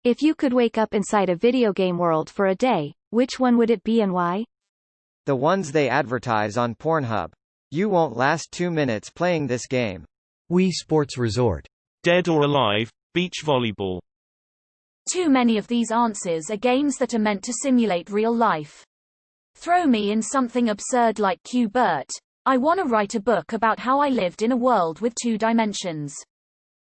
If you could wake up inside a video game world for a day, which one would it be and why? The ones they advertise on Pornhub. You won't last 2 minutes playing this game. Wii Sports Resort. Dead or Alive, beach volleyball. Too many of these answers are games that are meant to simulate real life. Throw me in something absurd like Q*bert. I want to write a book about how I lived in a world with 2 dimensions.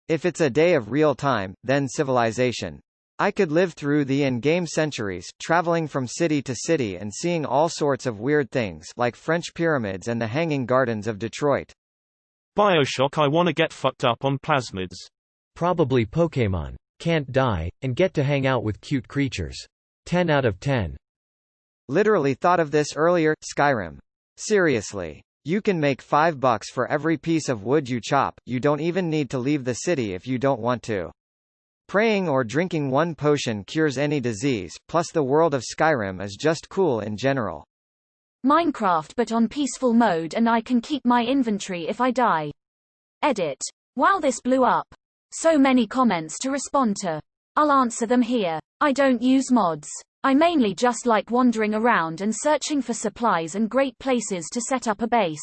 If it's a day of real time, then Civilization. I could live through the in-game centuries, traveling from city to city and seeing all sorts of weird things like French pyramids and the Hanging Gardens of Detroit. BioShock. I wanna get fucked up on plasmids. Probably Pokémon. Can't die, and get to hang out with cute creatures. 10 out of 10. Literally thought of this earlier, Skyrim. Seriously. You can make $5 for every piece of wood you chop, you don't even need to leave the city if you don't want to. Praying or drinking one potion cures any disease, plus the world of Skyrim is just cool in general. Minecraft but on peaceful mode and I can keep my inventory if I die. Edit. Wow, this blew up. So many comments to respond to. I'll answer them here. I don't use mods. I mainly just like wandering around and searching for supplies and great places to set up a base.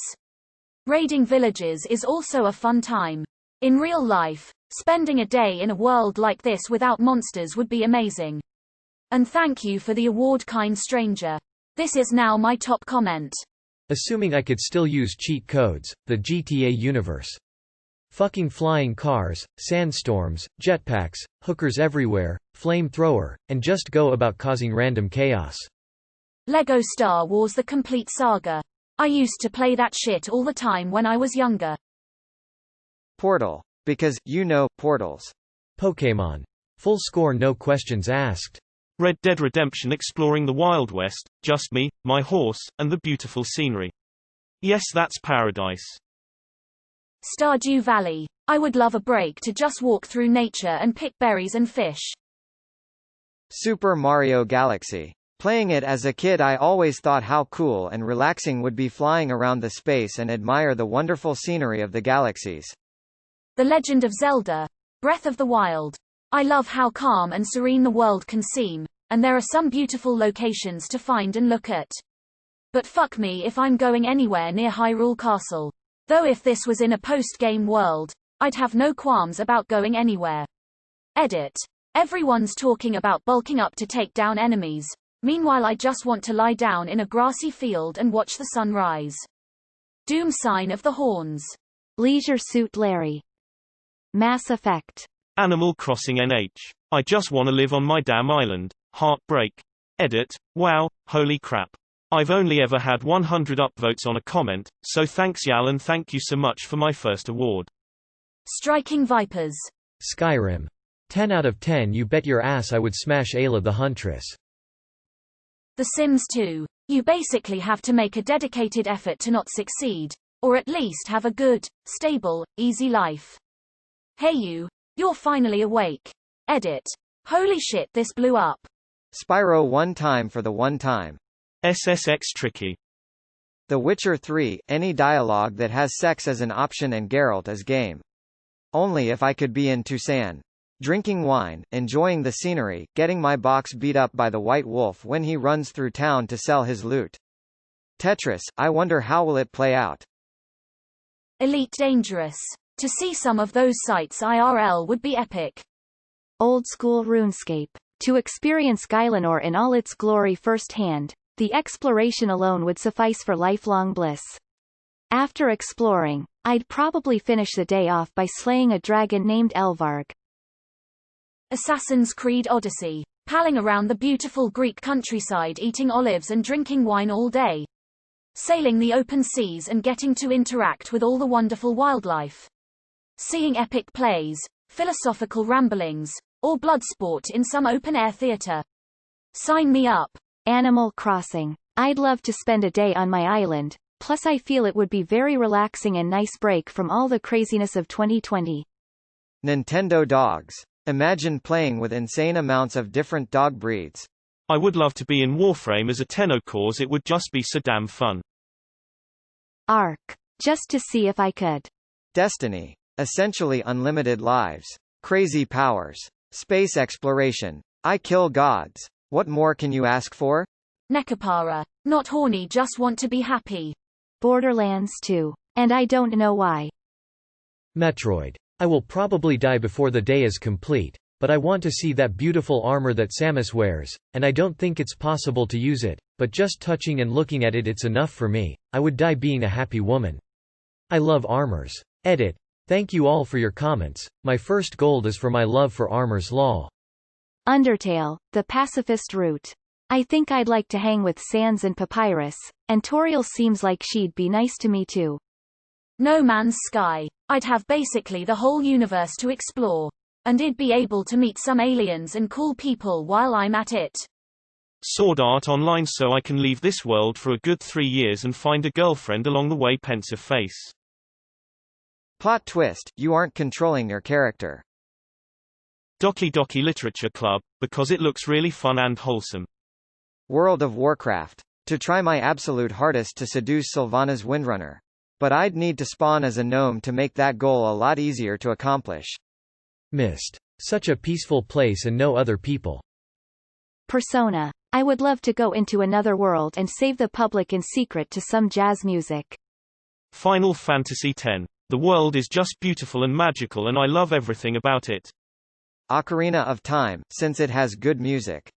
Raiding villages is also a fun time. In real life, spending a day in a world like this without monsters would be amazing. And thank you for the award, kind stranger. This is now my top comment. Assuming I could still use cheat codes, the GTA universe. Fucking flying cars, sandstorms, jetpacks, hookers everywhere, flamethrower, and just go about causing random chaos. Lego Star Wars: The Complete Saga. I used to play that shit all the time when I was younger. Portal. Because, you know, portals. Pokémon. Full score, no questions asked. Red Dead Redemption. Exploring the Wild West, just me, my horse, and the beautiful scenery. Yes, that's paradise. Stardew Valley. I would love a break to just walk through nature and pick berries and fish. Super Mario Galaxy. Playing it as a kid, I always thought how cool and relaxing would be flying around the space and admire the wonderful scenery of the galaxies. The Legend of Zelda: Breath of the Wild. I love how calm and serene the world can seem, and there are some beautiful locations to find and look at. But fuck me if I'm going anywhere near Hyrule Castle. Though if this was in a post-game world, I'd have no qualms about going anywhere. Edit. Everyone's talking about bulking up to take down enemies. Meanwhile, I just want to lie down in a grassy field and watch the sun rise. Doom Sign of the Horns. Leisure Suit Larry. Mass Effect. Animal Crossing NH. I just wanna live on my damn island. Heartbreak. Edit. Wow, holy crap. I've only ever had 100 upvotes on a comment, so thanks y'all and thank you so much for my first award. Striking Vipers. Skyrim. 10 out of 10. You bet your ass I would smash Ayla the Huntress. The Sims 2. You basically have to make a dedicated effort to not succeed, or at least have a good, stable, easy life. Hey you're finally awake. Edit. Holy shit, this blew up. Spyro. One time for the one time. SSX Tricky. The Witcher 3, any dialogue that has sex as an option and Geralt as game. Only if I could be in Tucson. Drinking wine, enjoying the scenery, getting my box beat up by the White Wolf when he runs through town to sell his loot. Tetris, I wonder how will it play out. Elite Dangerous. To see some of those sites IRL would be epic. Old School RuneScape. To experience Guylenor in all its glory firsthand, the exploration alone would suffice for lifelong bliss. After exploring, I'd probably finish the day off by slaying a dragon named Elvarg. Assassin's Creed Odyssey. Palling around the beautiful Greek countryside, eating olives and drinking wine all day. Sailing the open seas and getting to interact with all the wonderful wildlife. Seeing epic plays, philosophical ramblings, or blood sport in some open-air theater. Sign me up. Animal Crossing. I'd love to spend a day on my island, plus I feel it would be very relaxing and nice break from all the craziness of 2020. Nintendo Dogs. Imagine playing with insane amounts of different dog breeds. I would love to be in Warframe as a Tenno, cause it would just be so damn fun. Ark. Just to see if I could. Destiny. Essentially unlimited lives. Crazy powers. Space exploration. I kill gods. What more can you ask for? Nekapara. Not horny, just want to be happy. Borderlands 2. And I don't know why. Metroid. I will probably die before the day is complete, but I want to see that beautiful armor that Samus wears, and I don't think it's possible to use it, but just touching and looking at it's enough for me. I would die being a happy woman. I love armors. Edit. Thank you all for your comments. My first gold is for my love for armors lol. Undertale, the pacifist route. I think I'd like to hang with Sans and Papyrus, and Toriel seems like she'd be nice to me too. No Man's Sky. I'd have basically the whole universe to explore. And I'd be able to meet some aliens and cool people while I'm at it. Sword Art Online, so I can leave this world for a good 3 years and find a girlfriend along the way. Pensive face. Plot twist, you aren't controlling your character. Doki Doki Literature Club, because it looks really fun and wholesome. World of Warcraft. To try my absolute hardest to seduce Sylvanas Windrunner. But I'd need to spawn as a gnome to make that goal a lot easier to accomplish. Mist. Such a peaceful place and no other people. Persona. I would love to go into another world and save the public in secret to some jazz music. Final Fantasy X. The world is just beautiful and magical and I love everything about it. Ocarina of Time, since it has good music.